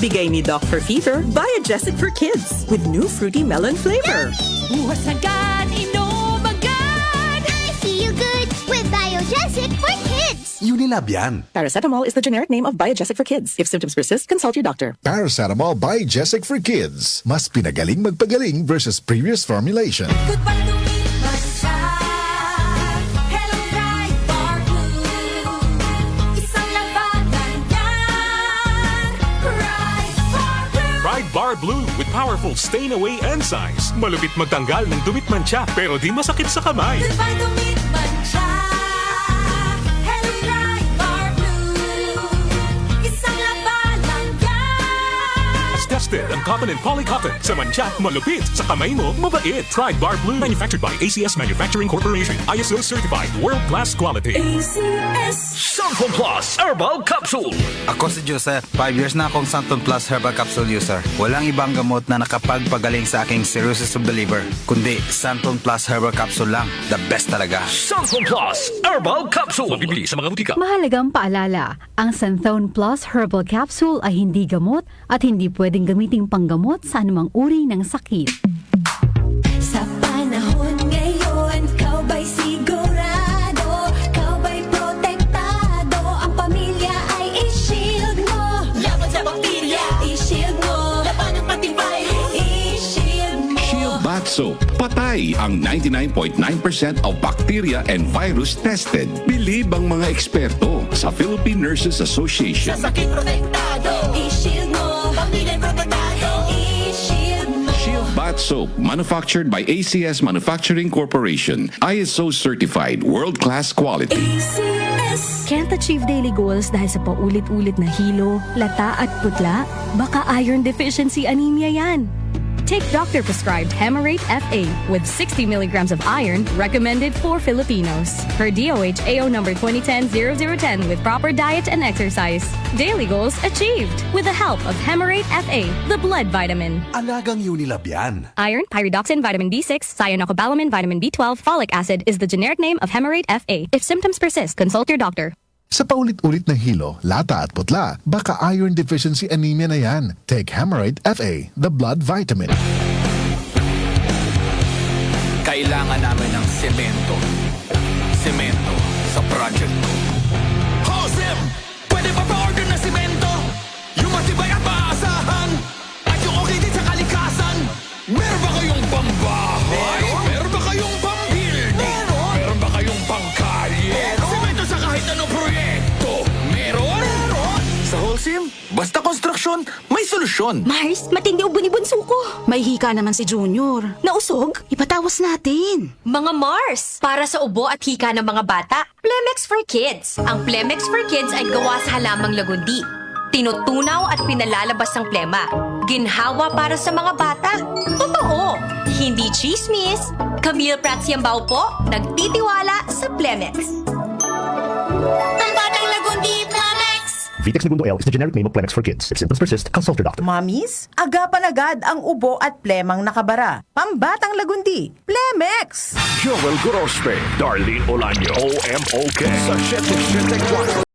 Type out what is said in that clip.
Bigay ni Doc for Fever, Biogesic for Kids with new fruity melon flavor. Bukas agad, inom agad! I feel good with Biogesic for Kids. Unilab yan. Paracetamol is the generic name of Biogesic for Kids. If symptoms persist, consult your doctor. Paracetamol Biogesic for Kids. Mas pinagaling magpagaling versus previous formulation. Good pa lumipas siya. Hello, Pride Bar Blue. Isang labanan yan. Pride Bar Blue. Pride Bar Blue with powerful stain-away enzymes. Malupit magtanggal ng dumit mancha pero di masakit sa kamay. Good pa lumipas siya. Hello, Pride Bar Blue. Isang labanan yan. As tested ang cotton and polycotton. Sa mancha, malupit. Sa kamay mo, mabait. Pride Bar Blue. Manufactured by ACS Manufacturing Corporation. ISO certified. World-class quality. Santon Plus Herbal Capsule. Ako si Joseph. 5 years na akong Santon Plus Herbal Capsule user. Walang ibang gamot na nakapagpagaling sa aking cirrhosis of the liver, kundi Santon Plus Herbal Capsule lang. The best talaga. Santon Plus Herbal Capsule. Mabibili sa mga butika. Mahalagang paalala, ang Santhone Plus Herbal Capsule ay hindi gamot at hindi pwedeng gamiting panggamot sa anumang uri ng sakit. Sa panahon ngayon, kau ba'y sigurado? Kau ba'y protektado? Ang pamilya ay i-shield mo. Laban sa bakterya, i-shield mo. Laban ng pating virus, i-shield mo. Shield Bath Soap. Patay ang 99.9% of bacteria and virus tested. Believe ang mga eksperto sa Philippine Nurses Association. Sa sakit protektado, i-shield mo. Pamilya protektado, i-shield mo. Shield Bath Soap, manufactured by ACS Manufacturing Corporation. ISO certified, world-class quality. ACS. Can't achieve daily goals dahil sa paulit-ulit na hilo, lata at putla? Baka iron deficiency anemia yan. Take doctor-prescribed Hemarate FA with 60 milligrams of iron recommended for Filipinos. Per DOH AO number 2010-0010 with proper diet and exercise. Daily goals achieved with the help of Hemarate FA, the blood vitamin. Alagang Unilab yan. Iron, pyridoxine, vitamin B6, cyanocobalamin, vitamin B12, folic acid is the generic name of Hemarate FA. If symptoms persist, consult your doctor. Sa paulit-ulit na hilo, lata at putla, baka iron deficiency anemia na yan. Take Hemarate FA, the blood vitamin. Kailangan namin ng semento. Semento sa project ko. Hosim! Pwede ba pa-order na semento? Yung matibay at maasahan? At yung okay din sa kalikasan? Meron ba kayong pambahay? Meron ba kayong pambuilding? Meron ba kayong pangkalye? Semento sa kahit anong proyekto? Meron? Sa Holcim, basta konstruksyon, may solusyon. Mars, matindi ubuni bunso ko. May hika naman si Junior. Nausog? Ipatawas natin. Mga Mars, para sa ubo at hika ng mga bata, Plemex for Kids. Ang Plemex for Kids ay gawa sa halamang lagundi. Tinutunaw at pinalalabas ang plema. Ginhawa para sa mga bata. Totoo! Hindi chismis. Camille Pratsiambao po, nagtitiwala sa Plemex. Ang batang lagundi, Plemex! Vitex Segundo L is the generic name of Plemex for Kids. If symptoms persist, consult your doctor. Mamis, agapan agad ang ubo at plemang nakabara. Pambatang lagundi, Plemex! Joel Gorospe, Darlene Olaño, OMOK sa 774.